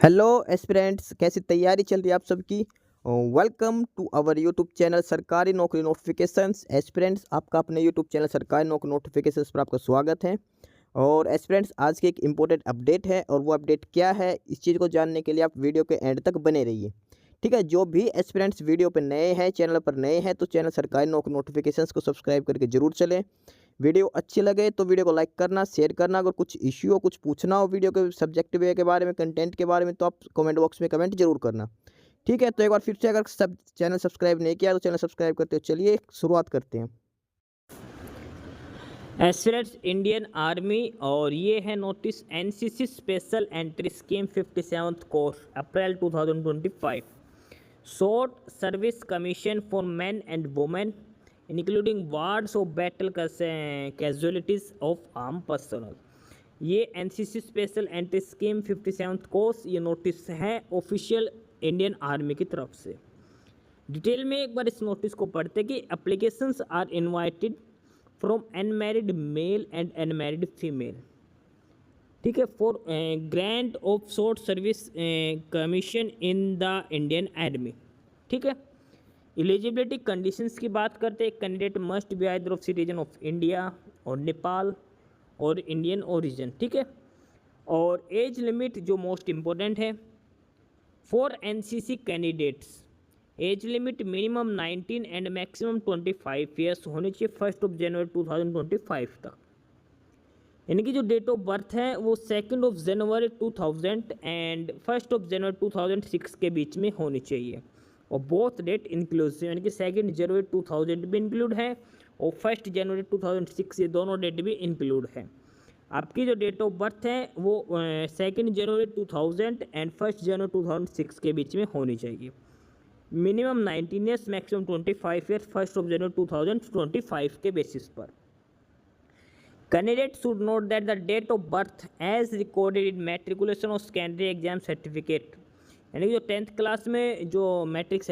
Hello aspirants, कैसी तैयारी चल रही है आप सबकी। Welcome to our YouTube channel सरकारी नौकरी नोटिफिकेशंस। एस्पिरेंट्स, आपका अपने यूट्यूब चैनल सरकारी नौकरी नोटिफिकेशंस पर आपका स्वागत है। और एस्पिरेंट्स, आज की एक इम्पोर्टेंट अपडेट है और वो अपडेट क्या है, इस चीज़ को जानने के लिए आप वीडियो के एंड तक बने रहिए। ठीक है, जो भी एस्पिरेंट्स वीडियो पर नए हैं, चैनल पर नए हैं, तो चैनल सरकारी नौकरी नोटिफिकेशंस को सब्सक्राइब करके जरूर चलें। वीडियो अच्छी लगे तो वीडियो को लाइक करना, शेयर करना। अगर कुछ इश्यू हो, कुछ पूछना हो वीडियो के सब्जेक्ट वे के बारे में, कंटेंट के बारे में, तो आप कमेंट बॉक्स में कमेंट जरूर करना। ठीक है, तो एक बार फिर से, अगर सब चैनल सब्सक्राइब नहीं किया तो चैनल सब्सक्राइब करते हो। चलिए शुरुआत करते हैं। एस्पिरेंट्स इंडियन आर्मी और ये है notice NCC special entry scheme 57th course April 2025 short service commission for men and women including wards of battle casualties of arm personnel. ये NCC special entry scheme 57th course ये notice है official Indian army की तरफ से। Detail में एक बार इस notice को पढ़ते कि applications are invited from unmarried male and unmarried female. ठीक है, for grant of short service commission in the Indian army. ठीक है, एलिजिबिलिटी कंडीशंस की बात करते हैं। Candidate must be either of citizen of India और नेपाल और इंडियन ओरिजिन। ठीक है, और एज लिमिट जो मोस्ट इम्पोर्टेंट है for NCC candidates, age limit minimum 19 and maximum 25 years होनी चाहिए 1 जनवरी 2025 तक। यानी कि जो डेट ऑफ बर्थ है वो 2 जनवरी 2000 एंड 1 जनवरी 2006 के बीच में होनी चाहिए। और बोथ डेट इंक्लूसिव, यानी कि 2 जनवरी 2000 भी इंक्लूड है और 1 जनवरी 2006 ये दोनों डेट भी इंक्लूड है। आपकी जो डेट ऑफ बर्थ है वो 2 जनवरी 2000 एंड 1 जनवरी 2006 के बीच में होनी चाहिए। मिनिमम 19 ईयर्स, मैक्सिमम 25 ईयर्स 1 जनवरी 2025 के बेसिस पर। Candidate should note that the date of birth as recorded in matriculation और सेकेंडरी एग्जाम सर्टिफिकेट, यानी कि जो 10th क्लास में जो मैट्रिक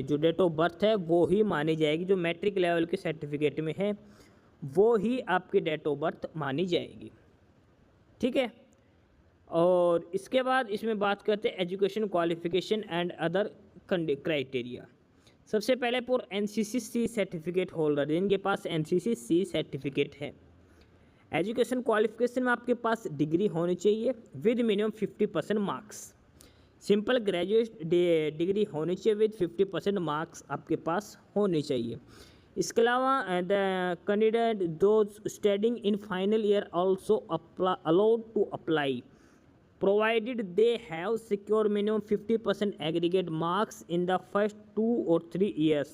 जो डेट ऑफ बर्थ है वो ही मानी जाएगी, जो मैट्रिक लेवल के सर्टिफिकेट में है वो ही आपकी डेट ऑफ बर्थ मानी जाएगी। ठीक है, और इसके बाद इसमें बात करते हैं education qualification and other criteria. सबसे पहले for NCC C certificate holder, जिनके पास एनसीसी सी सर्टिफिकेट है, एजुकेशन क्वालिफिकेशन में आपके पास डिग्री होनी चाहिए with minimum 50% marks. Simple graduate degree होनी चाहिए विद 50% मार्क्स आपके पास होनी चाहिए। इसके अलावा the candidate those studying in final year also allowed to apply provided they have secured minimum 50% aggregate marks in the first 2 or 3 years।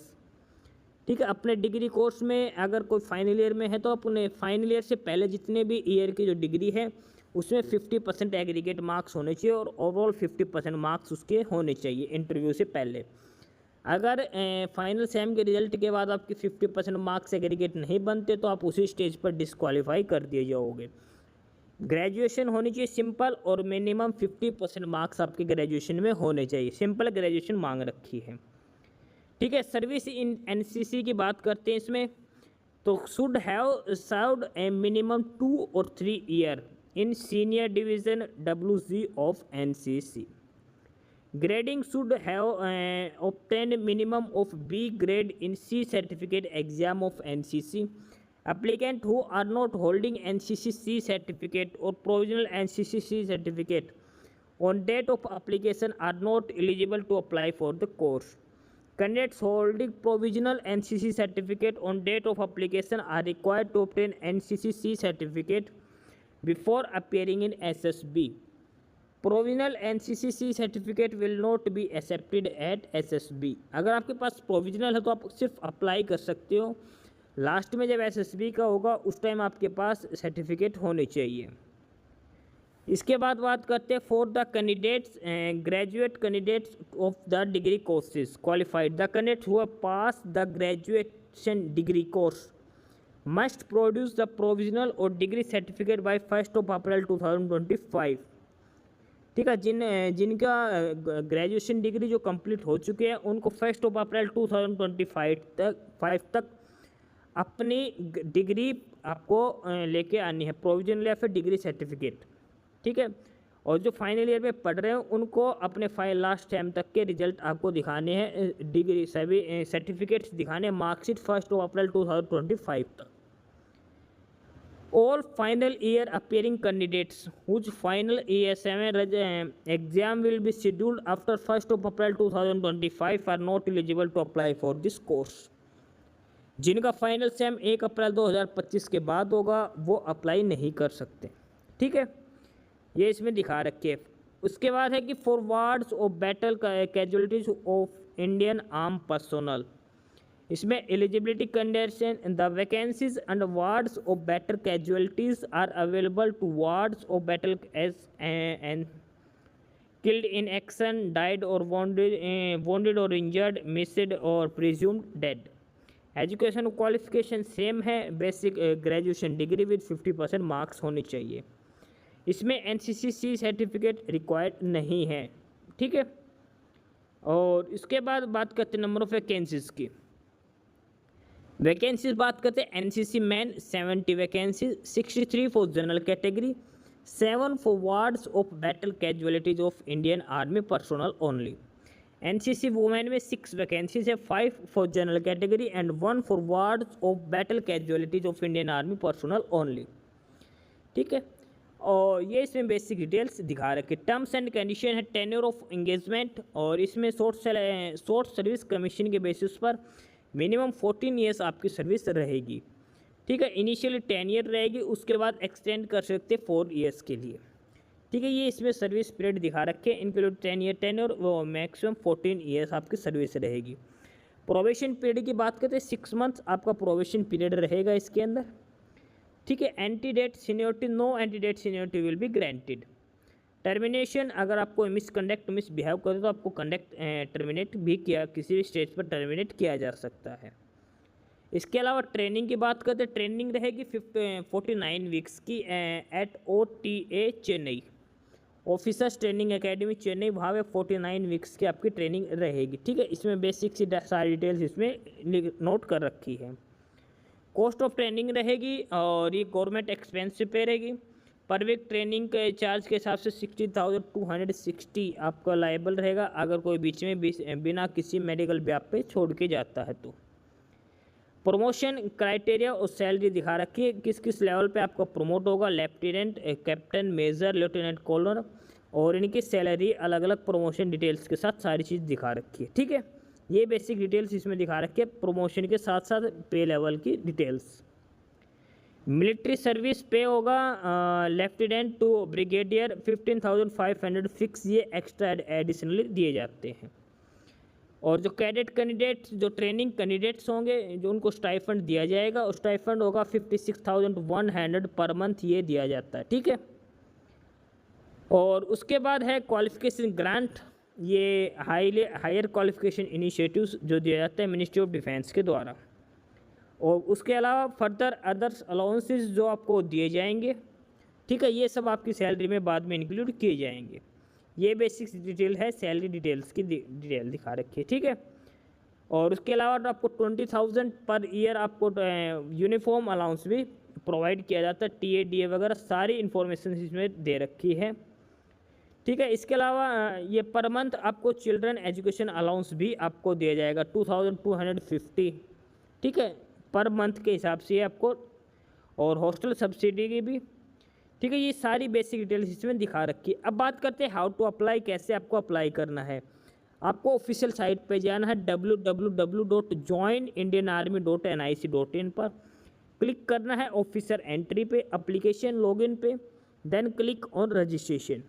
ठीक है, अपने डिग्री कोर्स में अगर कोई फाइनल ईयर में है तो अपने फाइनल ईयर से पहले जितने भी ईयर की जो डिग्री है उसमें 50% एग्रीगेट मार्क्स होने चाहिए और ओवरऑल 50% मार्क्स उसके होने चाहिए इंटरव्यू से पहले। अगर फाइनल सेम के रिजल्ट के बाद आपके 50% मार्क्स एग्रीगेट नहीं बनते तो आप उसी स्टेज पर डिस्क्वालीफाई कर दिए जाओगे। ग्रेजुएशन होनी चाहिए सिंपल और मिनिमम 50% मार्क्स आपके ग्रेजुएशन में होने चाहिए। सिंपल ग्रेजुएशन मांग रखी है। ठीक है, सर्विस इन एनसीसी की बात करते हैं इसमें, तो should have served A minimum 2 और 3 year in senior division WG of NCC. Grading should have obtain minimum of B grade in C certificate exam of NCC. Applicant who are not holding NCC certificate or provisional NCC certificate on date of application are not eligible to apply for the course. Candidates holding provisional NCC certificate on date of application are required to obtain NCC certificate before appearing in SSB. Provisional NCC certificate will not be accepted at SSB। अगर आपके पास provisional है तो आप सिर्फ apply कर सकते हो, last में जब एसएसबी का होगा उस टाइम आपके पास सर्टिफिकेट होने चाहिए। इसके बाद बात करते हैं for the candidates graduate candidates of the degree courses qualified, the candidates who have pass the graduation degree course must produce the provisional और डिग्री सर्टिफिकेट बाय 1 अप्रैल 2025। ठीक है, जिनका ग्रेजुएशन डिग्री जो कंप्लीट हो चुके हैं उनको 1 अप्रैल 2025 तक अपनी डिग्री आपको लेके आनी है, प्रोविजनल या फिर डिग्री सर्टिफिकेट। ठीक है, और जो फाइनल ईयर में पढ़ रहे हैं उनको अपने लास्ट टाइम तक के रिजल्ट आपको दिखाने हैं, डिग्री सभी सर्टिफिकेट्स दिखाने हैं, मार्कशीट 1 अप्रैल 2025 तक। All final year appearing candidates whose final ESMA exam will be scheduled after 1st of April 2025 are not eligible to apply for this course. जिनका फाइनल सेम 1 अप्रैल 2025 के बाद होगा वो अप्लाई नहीं कर सकते, ठीक है, ये इसमें दिखा रखे। उसके बाद है कि forwards of battle casualties of Indian arm personnel, इसमें eligibility condition, the vacancies and wards of battle casualties are available to wards of battle as and killed in action, died और wounded और इंजर्ड, मिस्ड और presumed dead. Education qualification same है, basic graduation degree with 50% marks होने चाहिए। इसमें NCC certificate required नहीं है, ठीक है। और इसके बाद बात करते हैं नंबर ऑफ वैकेंसीज की। वैकेंसीज बात करते हैं NCC man 70 vacancies, 63 for general category, 7 for wards of battle casualties of Indian army personnel only. NCC women में 6 वैकेंसीज है, 5 for general category and 1 for wards of battle casualties of Indian army personnel only, ठीक है। और ये इसमें basic details दिखा रखे। Terms and condition है टेन्योर ऑफ एंगेजमेंट, और इसमें शॉर्ट सर्विस कमीशन के बेसिस पर मिनिमम 14 ईयर्स आपकी सर्विस रहेगी, ठीक है। इनिशियली 10 ईयर रहेगी, उसके बाद एक्सटेंड कर सकते 4 ईयर्स के लिए, ठीक है। ये इसमें सर्विस पीरियड दिखा रखे, इंक्लूड 10 ईयर टेन्योर, वो मैक्सिमम 14 ईयर्स आपकी सर्विस रहेगी। प्रोबेशन पीरियड की बात करते हैं 6 मंथ्स आपका प्रोबेशन पीरियड रहेगा इसके अंदर, ठीक है। Antedate seniority, no antedate seniority will be granted. Termination, अगर आपको मिसबिहेव करे तो आपको टर्मिनेट भी किया, किसी भी स्टेज पर टर्मिनेट किया जा सकता है। इसके अलावा ट्रेनिंग की बात करते हैं, ट्रेनिंग रहेगी 49 वीक्स की at OTA Chennai, officers training academy Chennai, वहाँ पे 49 वीक्स की आपकी ट्रेनिंग रहेगी, ठीक है। इसमें बेसिक सी सारी डिटेल्स इसमें नोट कर रखी है। कॉस्ट ऑफ ट्रेनिंग रहेगी और ये गवर्नमेंट एक्सपेंस पे रहेगी। पर वीक ट्रेनिंग के चार्ज के हिसाब से 60,260 आपका लायबल रहेगा, अगर कोई बीच में बिना किसी मेडिकल ब्याप पे छोड़ के जाता है तो। प्रमोशन क्राइटेरिया और सैलरी दिखा रखी है, किस किस लेवल पे आपका प्रमोट होगा, lieutenant, captain, major, lieutenant colonel, और इनकी सैलरी अलग अलग प्रमोशन डिटेल्स के साथ सारी चीज़ दिखा रखी है, ठीक है। ये बेसिक डिटेल्स इसमें दिखा रखी है, प्रमोशन के साथ साथ पे लेवल की डिटेल्स। मिलिट्री सर्विस पे होगा लेफ्टिनेंट टू ब्रिगेडियर 15,500 फिक्स, ये एक्स्ट्रा एडिशनली दिए जाते हैं। और जो कैडेट कैंडिडेट्स, जो ट्रेनिंग कैंडिडेट्स होंगे, जो उनको स्टाइफंड दिया जाएगा, और स्टाइफंड होगा 56,100 पर मंथ, ये दिया जाता है, ठीक है। और उसके बाद है क्वालिफिकेशन ग्रांट, ये हायर क्वालिफिकेशन इनिशिएटिव्स जो दिया जाता है मिनिस्ट्री ऑफ डिफेंस के द्वारा। और उसके अलावा फर्दर अदर्स अलाउंसेस जो आपको दिए जाएंगे, ठीक है, ये सब आपकी सैलरी में बाद में इंक्लूड किए जाएंगे। ये बेसिक डिटेल है, सैलरी डिटेल्स की डिटेल दिखा रखी है, ठीक है। और उसके अलावा आपको 20,000 पर ईयर आपको यूनिफॉर्म अलाउंस भी प्रोवाइड किया जाता है, TADA वगैरह सारी इन्फॉर्मेशन इसमें दे रखी है, ठीक है। इसके अलावा ये पर मंथ आपको चिल्ड्रन एजुकेशन अलाउंस भी आपको दिया जाएगा 2,250, ठीक है, पर मंथ के हिसाब से आपको, और हॉस्टल सब्सिडी की भी, ठीक है। ये सारी बेसिक डिटेल्स इसमें दिखा रखी है। अब बात करते हैं हाउ टू अप्लाई, कैसे आपको अप्लाई करना है। आपको ऑफिशियल साइट पे जाना है www.joinindianarmy.nic.in पर क्लिक करना है, ऑफिसर एंट्री पे, एप्लीकेशन लॉगिन पे, देन क्लिक ऑन रजिस्ट्रेशन,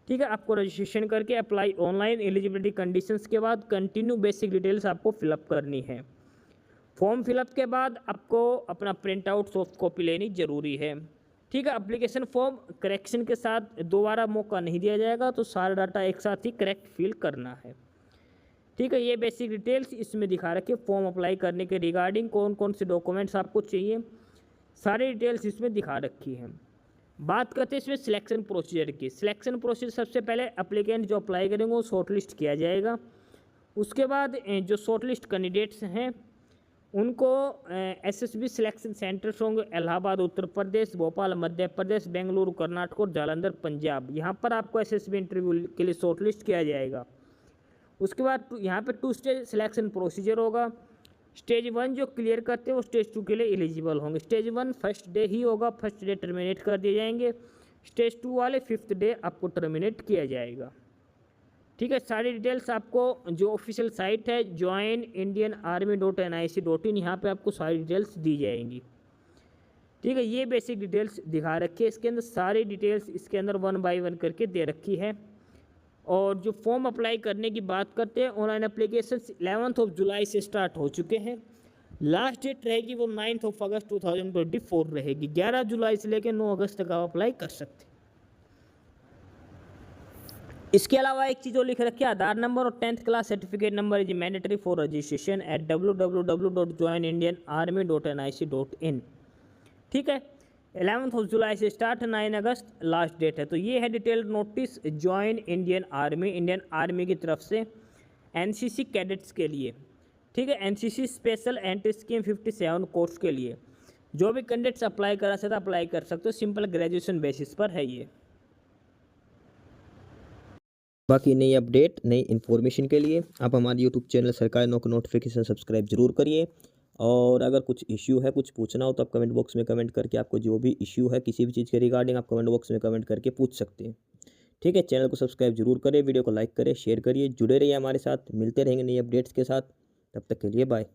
ठीक है। आपको रजिस्ट्रेशन करके अप्लाई ऑनलाइन, एलिजिबिलिटी कंडीशंस के बाद कंटिन्यू बेसिक डिटेल्स आपको फिलअप करनी है। फॉर्म फिलअप के बाद आपको अपना प्रिंट आउट सॉफ्ट कॉपी लेनी ज़रूरी है, ठीक है। एप्लीकेशन फॉर्म करेक्शन के साथ दोबारा मौका नहीं दिया जाएगा, तो सारा डाटा एक साथ ही करेक्ट फिल करना है, ठीक है। ये बेसिक डिटेल्स इसमें दिखा रखे, फॉर्म अप्लाई करने के रिगार्डिंग कौन कौन से डॉक्यूमेंट्स आपको चाहिए, सारी डिटेल्स इसमें दिखा रखी है। बात करते हैं इसमें सिलेक्शन प्रोसीजर की। सिलेक्शन प्रोसीजर सबसे पहले एप्लीकेंट जो अप्लाई करेंगे वो शॉर्ट लिस्ट किया जाएगा। उसके बाद जो शॉर्ट लिस्ट कैंडिडेट्स हैं उनको एसएसबी सिलेक्शन सेंटर्स होंगे इलाहाबाद उत्तर प्रदेश, भोपाल मध्य प्रदेश, बेंगलुरु कर्नाटक और जालंधर पंजाब। यहाँ पर आपको एसएसबी इंटरव्यू के लिए शॉर्टलिस्ट किया जाएगा। उसके बाद यहाँ पे 2 स्टेज सिलेक्शन प्रोसीजर होगा। स्टेज 1 जो क्लियर करते हैं वो स्टेज 2 के लिए एलिजिबल होंगे। स्टेज 1 फर्स्ट डे ही होगा, फर्स्ट डे टर्मिनेट कर दिए जाएंगे। स्टेज 2 वाले 5th डे आपको टर्मिनेट किया जाएगा। ठीक है, सारी डिटेल्स आपको जो ऑफिशियल साइट है joinindianarmy.nic.in, यहाँ पे आपको सारी डिटेल्स दी जाएंगी। ठीक है, ये बेसिक डिटेल्स दिखा रखी है, इसके अंदर सारी डिटेल्स इसके अंदर 1 by 1 करके दे रखी है। और जो फॉर्म अप्लाई करने की बात करते हैं, ऑनलाइन एप्लीकेशन 11 जुलाई से स्टार्ट हो चुके हैं। लास्ट डेट रहेगी वो 9 अगस्त 2024 रहेगी। 11 जुलाई से लेकर 9 अगस्त तक आप अप्लाई कर सकते हैं। इसके अलावा एक चीज़ और लिख रखी है, आधार नंबर और 10th class certificate number is mandatory for registration at www.joinindianarmy.nic.in। ठीक है, 11 जुलाई से स्टार्ट, 9 अगस्त लास्ट डेट है। तो ये है detailed notice join Indian army की तरफ से एनसीसी कैडेट्स के लिए। ठीक है, NCC special entry scheme 57 course के लिए जो भी कैंडिडेट्स अप्लाई करा सकते अप्लाई कर सकते हो। सिंपल ग्रेजुएशन बेसिस पर है ये। बाकी नई अपडेट, नई इन्फॉर्मेशन के लिए आप हमारे यूट्यूब चैनल सरकारी नौकरी नोटिफिकेशन सब्सक्राइब जरूर करिए। और अगर कुछ इश्यू है, कुछ पूछना हो तो आप कमेंट बॉक्स में कमेंट करके आपको जो भी इश्यू है किसी भी चीज़ के रिगार्डिंग आप कमेंट बॉक्स में कमेंट करके पूछ सकते हैं। ठीक है, चैनल को सब्सक्राइब जरूर करें, वीडियो को लाइक करें, शेयर करिए, जुड़े रहिए हमारे साथ। मिलते रहेंगे नई अपडेट्स के साथ, तब तक के लिए बाय।